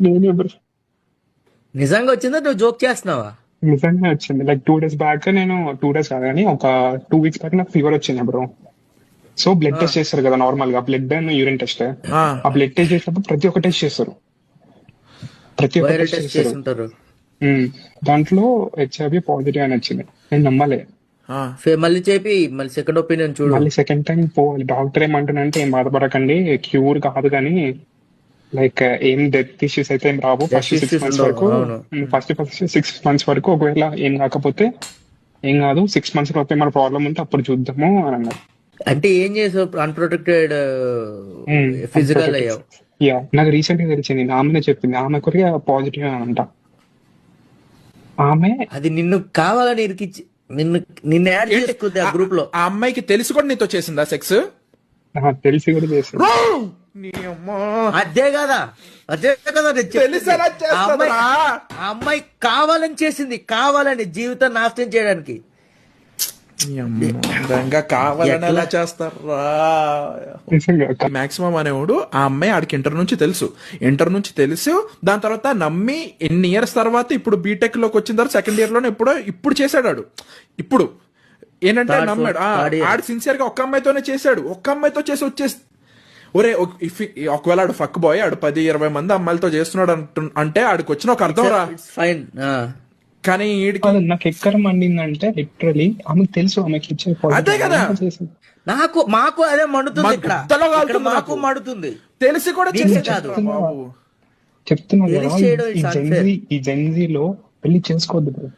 నేనే బ్రో. నిజంగా వచ్చిందా నువ్వు జోక్ చేస్తున్నావా? నిజంగా వచ్చింది. లైక్ 2 days బ్యాక్ నేను 2 days కాదు కానీ ఒక 2 weeks బ్యాక్ నాకు ఫీవర్ వచ్చింది బ్రో. సో బ్లడ్ ఆ, టెస్ట్ చేస్తారు కదా నార్మల్ గా, బ్లడ్ అండ్ యూరిన్ టెస్ట్. ఆ, ఆ బ్లడ్ టెస్ట్ చేసినప్పుడు ప్రతి ఒక్క టెస్ట్ చేస్తారు, ప్రతి ఒక్క వైరల్ టెస్ట్ టెస్ట్ చేస్తారు. చేసి ఉంటారు. దాంట్లో హెచ్ఐవి పాజిటివ్ అని వచ్చింది. నేను నమ్మలే. ఆ. మళ్ళీ చెప్పి మళ్ళీ సెకండ్ ఒపీనియన్ చూడు. మళ్ళీ సెకండ్ టైం పోవాలి. డాక్టర్ ఏమంటున్నారంటే ఏం బాధపడకండి, క్యూర్ కాదు కానీ లైక్ ఏం డెత్ ఇష్యూస్ అయితే ఏం రావు. Death issues ఉండవు, అవును. ఫస్ట్ 6 months వరకు ఒకవేళ ఏం కాకపోతే ఏం కాదు, 6 months లోపు ఏమైనా ప్రాబ్లం ఉంటే అప్పుడు చూద్దాము అని అన్నారు. అంటే ఏం చేసావు? అన్ప్రొటెక్టెడ్ ఫిజికల్ అయ్యావు. యా, నాకు రీసెంట్ గా తెలిసింది. ఆమెనే చెప్పింది, ఆమె కొరిగా పాజిటివ్ అని అంట. ఆమె అది నిన్ను కావాలని ఇరికిచ్చి నిన్ను యాడ్ ఏంటి? చేసుకుంది ఆ గ్రూప్ లో. ఆ అమ్మాయికి తెలిసి కూడా నీతో చేసిందా సెక్స్? నాకు తెలిసి కూడా చేసింది. అదే కదా నేను చెప్తుంది. తెలిసేలా చేస్తుందిరా. ఆ అమ్మాయి కావాలని చేసింది, కావాలని జీవితం నాశనం చేయడానికి. ఇంకా కావాలని ఎలా చేస్తారా? నిజంగా మాక్సిమం అనేవాడు ఆ అమ్మాయి ఆడికి ఇంటర్ నుంచి తెలుసు. దాని తర్వాత నమ్మి ఎన్ని ఇయర్స్ తర్వాత ఇప్పుడు బీటెక్ లోకి వచ్చిన తర్వాత సెకండ్ ఇయర్ లోనే ఇప్పుడు చేశాడు ఆడు. ఇప్పుడు ఏంటంటే Third నమ్మాడు. third year. ఆడు సిన్సియర్ గా ఒక్క అమ్మాయితోనే చేశాడు. ఒక్క అమ్మాయితో చేసి వచ్చేసి ఒరే ఒకవేళ ఆడు ఫక్ బాయ్, ఆడు 10-20 మంది అమ్మాయిలతో చేస్తున్నాడు అంటే ఆడికి వచ్చిన ఒక అర్థం రా. ఫైన్. కానీ ఈడికి కాదు, నాకు ఎక్కడ మండిందంటే లిటరలీ ఆమెకు తెలుసు ఆమెకి ఇచ్చే అదే కదా. చేసింది. మాకు అదే మండుతుంది ఇక్కడ. గుద్దలో కాలుతుంది ఇక్కడ మాకు నాకు. మండుతుంది. తెలిసి కూడా నీకే చేసి కాదు. బాబు. చెప్తున్నా Release కదా, చేయడం is unfair. ఈ జెన్జీలో పెళ్లి చేసుకోవద్దు బ్రో.